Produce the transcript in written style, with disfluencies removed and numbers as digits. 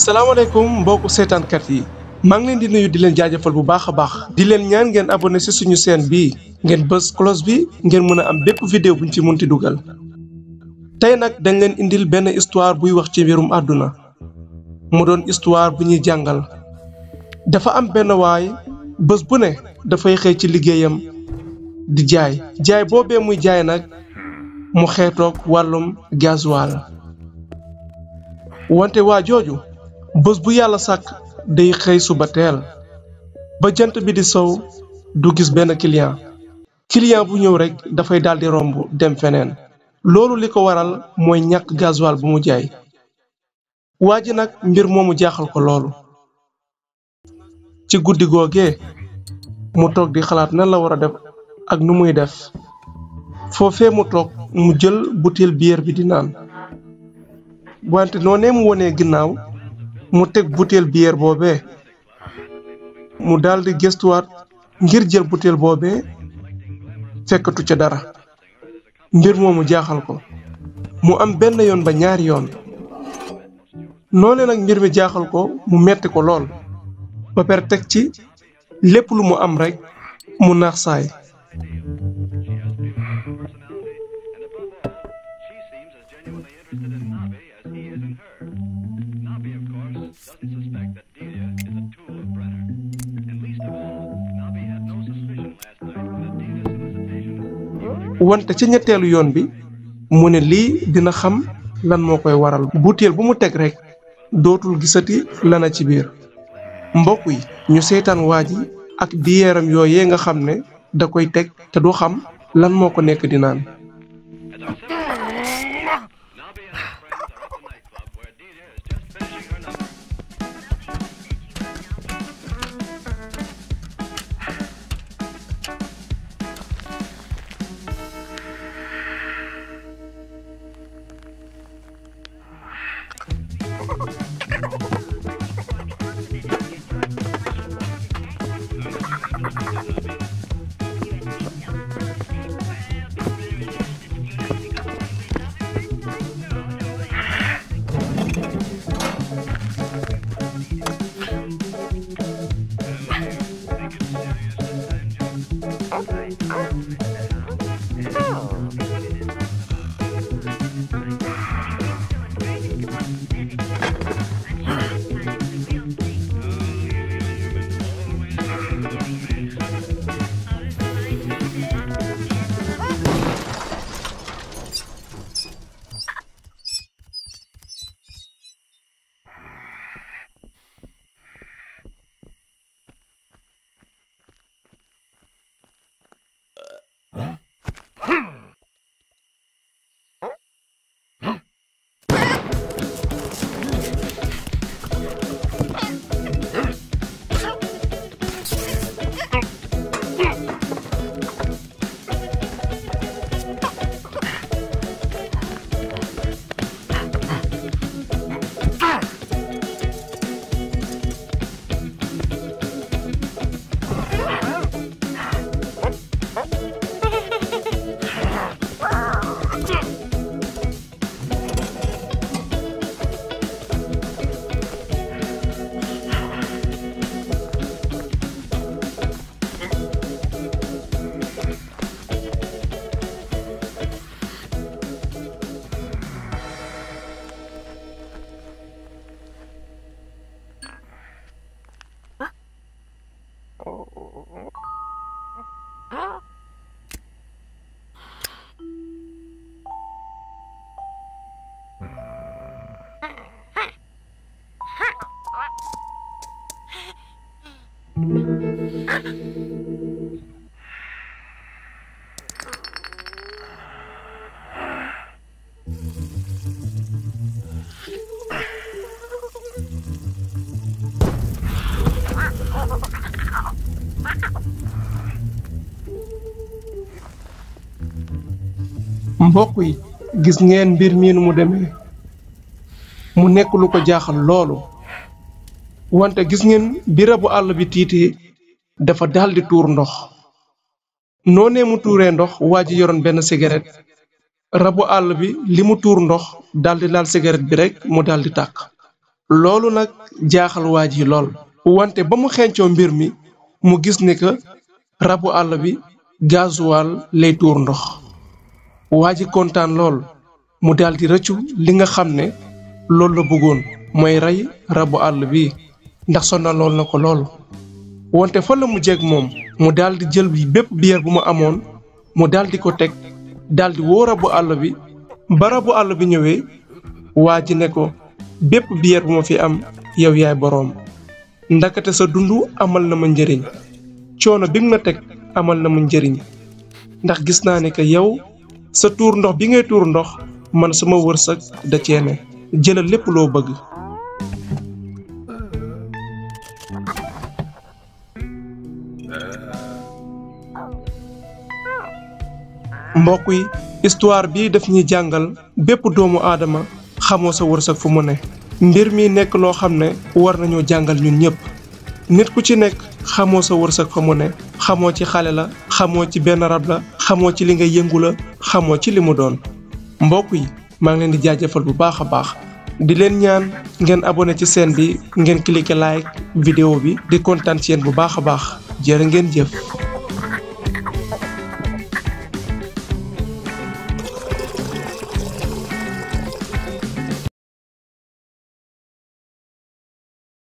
salaamaaleykum mbokku seetaankat yi maa ngi leen di nuyu di leen jaajëfal bu baax a baax di leen ñaan ngeen abonné ci suñu chaîne bii ngeen bës cloche bi ngeen mën a am bépp vidéo buñ ci munti dugal tey nag dañ leen indil benn histoire buy wax ci mbirum àdduna mu doon histoire bu ñuy jàngal dafa am benn waay bés bu ne dafay xëy ci liggéeyam di jaay boobee muy jaay nag mu xeetoog wàllum gasoil wante waa jooju bés bu yàlla sàkk day xëy suba teel ba jant bi di sow du gis benn client bu ñëw rek dafay daldi romb dem feneen loolu li ko waral mooy ñàkk gasoil bu mu jaay waa ji nag mbir moomu jaaxal ko loolu ci guddi googee mu toog di xalaat nan la war a def ak nu muy def foofee mu toog mu jël butéel biyeer bi di naan wante noonee mu wonee ginnaaw mu teg butéel biyeer boobee mu daldi gëstuwaat ngir jël butéel boobee fekkatu ca dara mbir moomu jaaxal ko mu am benn yoon ba ñaari yoon noone nag mbir mi jaaxal ko mu metti ko lool ba pare teg ci lépp lu mu am rekk mu naax saay wante ci ñetteelu yoon bi mu ne lii dina xam lan moo koy waral butéel bu mu teg rekk dootul gisati lana ci biir mbokk yi ñu seetaan waa ji ak biyeeram yooyee nga xam ne da koy teg te du xam lan moo ko nekk di naan mbokk yi gis ngeen mbir mi nu mu demee mu nekk lu ko jaaxal loolu wante gis ngeen bi rabu àll bi tiitee dafa daldi tuur ndox noonee mu tuuree ndox waa ji yoroon benn cigarette rabu àll bi li mu tuur ndox daldi laal cigarette bi rekk mu daldi tàkk loolu nag jaaxal waa ji lool wante ba mu xeeñcoo mbir mi mu gis ni que rabu àll bi gasoil lay tuur ndox waa ji kontaan lool mu daldi rëccu li nga xam ne loolu la bëggoon mooy rey rabu àll bi ndax sonaloon na ko lool wante fa la mu jeeg moom mu daldi jël bépp biyeer bu mu amoon mu daldi ko teg daldi woo rabu àll bi ba rabu àll bi ñëwee waa ji ne ko bépp biyeer bu ma fi am yow yaay boroom ndakate sa dund amal na ma njëriñ coono bi nga ma teg amal na ma njëriñ ndax gis naa ne que yow sa tuur ndox bi ngay tuur ndox man sama wërsëg da ceene jëlal lépp loo bëgg mbokk yi histoire bii daf ñuy jàngal bépp doomu aadama xamoo sa wërsëg fu mu ne mbir mi nekk loo xam ne war nañoo jàngal ñun ñëpp nit ku ci nekk xamoo sa wërsëg fa mu ne xamoo ci xale la xamoo ci benn rab la xamoo ci li nga yëngu la xamoo ci li mu doon mbokk yi maa ngi leen di jaajëfal bu baax a baax di leen ñaan ngeen abonné ci chaîne bi ngeen cliquer like vidéo bi di kontaan ci yéen bu baax a baax jërë ngeen jëf